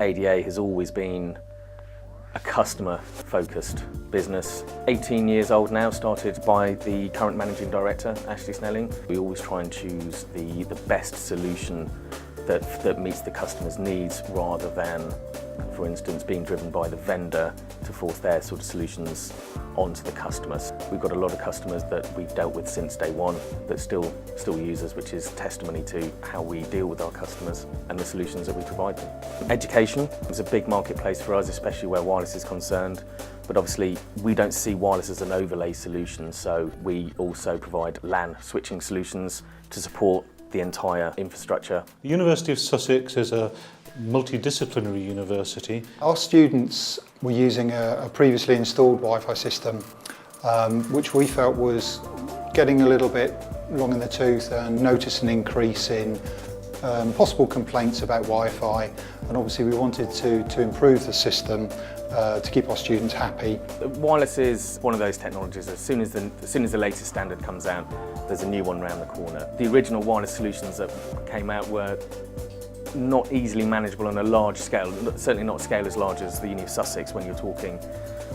ADA has always been a customer-focused business. 18 years old now, started by the current managing director, Ashley Snelling. We always try and choose the best solution that meets the customer's needs, rather than, for instance, being driven by the vendor to force their sort of solutions onto the customers. We've got a lot of customers that we've dealt with since day one that still use us, which is testimony to how we deal with our customers and the solutions that we provide them. Education is a big marketplace for us, especially where wireless is concerned. But obviously we don't see wireless as an overlay solution, so we also provide LAN switching solutions to support the entire infrastructure. The University of Sussex is a multidisciplinary university. Our students were using a previously installed Wi-Fi system, which we felt was getting a little bit long in the tooth, and noticed an increase in possible complaints about Wi-Fi, and obviously we wanted to improve the system to keep our students happy. Wireless is one of those technologies, as soon as the latest standard comes out, there's a new one around the corner. The original wireless solutions that came out were not easily manageable on a large scale, certainly not a scale as large as the Uni of Sussex, when you're talking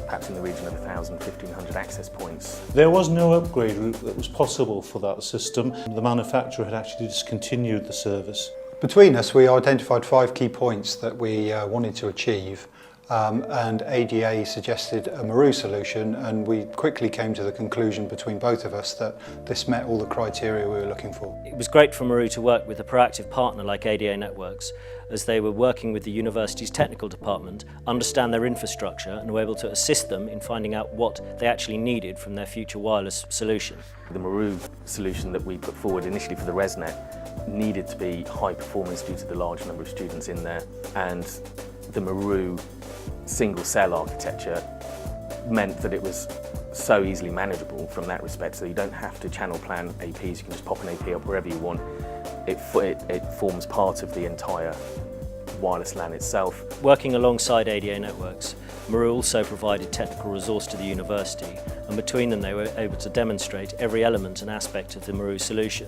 perhaps in the region of 1,000, 1,500 access points. There was no upgrade route that was possible for that system. The manufacturer had actually discontinued the service. Between us, we identified 5 key points that we wanted to achieve, and ADA suggested a Meru solution, and we quickly came to the conclusion between both of us that this met all the criteria we were looking for. It was great for Meru to work with a proactive partner like ADA Networks, as they were working with the university's technical department, understand their infrastructure, and were able to assist them in finding out what they actually needed from their future wireless solution. The Meru solution that we put forward initially for the ResNet needed to be high performance due to the large number of students in there, and the Meru single cell architecture meant that it was so easily manageable from that respect, so you don't have to channel plan APs, you can just pop an AP up wherever you want. It forms part of the entire wireless LAN itself. Working alongside ADA Networks, Meru also provided technical resource to the university, and between them they were able to demonstrate every element and aspect of the Meru solution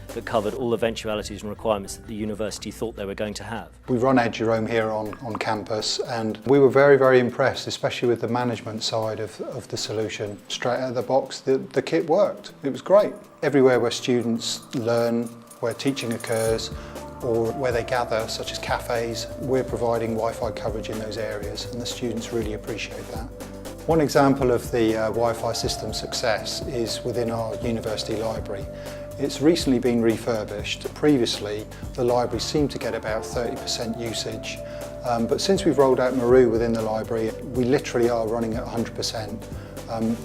that covered all eventualities and requirements that the university thought they were going to have. We run Ed Jerome here on campus, and we were very, very impressed, especially with the management side of the solution. Straight out of the box, the kit worked. It was great. Everywhere where students learn, where teaching occurs, or where they gather, such as cafes, we're providing Wi-Fi coverage in those areas, and the students really appreciate that. One example of the Wi-Fi system success is within our university library. It's recently been refurbished. Previously, the library seemed to get about 30% usage, but since we've rolled out Meru within the library, we literally are running at 100%.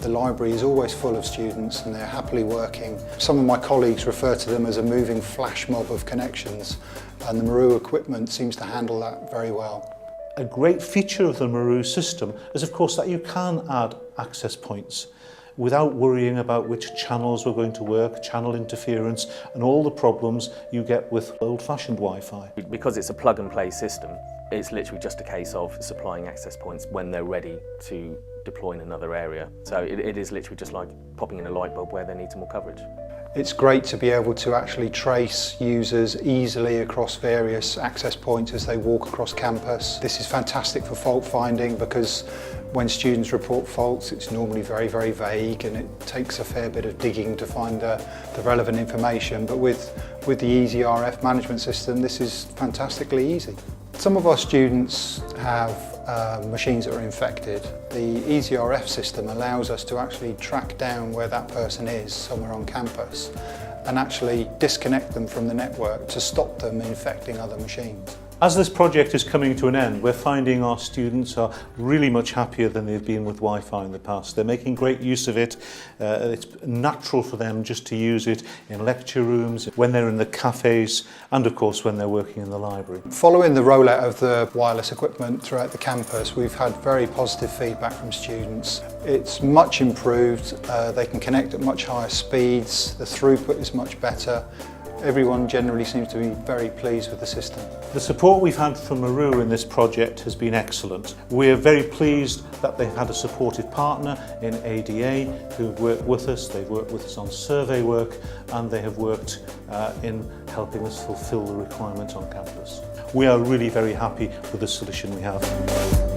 The library is always full of students, and they're happily working. Some of my colleagues refer to them as a moving flash mob of connections, and the Meru equipment seems to handle that very well. A great feature of the Meru system is, of course, that you can add access points without worrying about which channels were going to work, channel interference, and all the problems you get with old-fashioned Wi-Fi. Because it's a plug-and-play system, it's literally just a case of supplying access points when they're ready to deploy in another area. So it is literally just like popping in a light bulb where they need some more coverage. It's great to be able to actually trace users easily across various access points as they walk across campus. This is fantastic for fault finding, because when students report faults, it's normally very, very vague, and it takes a fair bit of digging to find the relevant information. But with the Easy RF management system, this is fantastically easy. Some of our students have machines that are infected. The Easy RF system allows us to actually track down where that person is somewhere on campus and actually disconnect them from the network to stop them infecting other machines. As this project is coming to an end, we're finding our students are really much happier than they've been with Wi-Fi in the past. They're making great use of it. It's natural for them just to use it in lecture rooms, when they're in the cafes, and of course when they're working in the library. Following the rollout of the wireless equipment throughout the campus, we've had very positive feedback from students. It's much improved. They can connect at much higher speeds. The throughput is much better. Everyone generally seems to be very pleased with the system. The support we've had from Meru in this project has been excellent. We're very pleased that they've had a supportive partner in ADA who've worked with us. They've worked with us on survey work, and they have worked in helping us fulfil the requirements on campus. We are really very happy with the solution we have.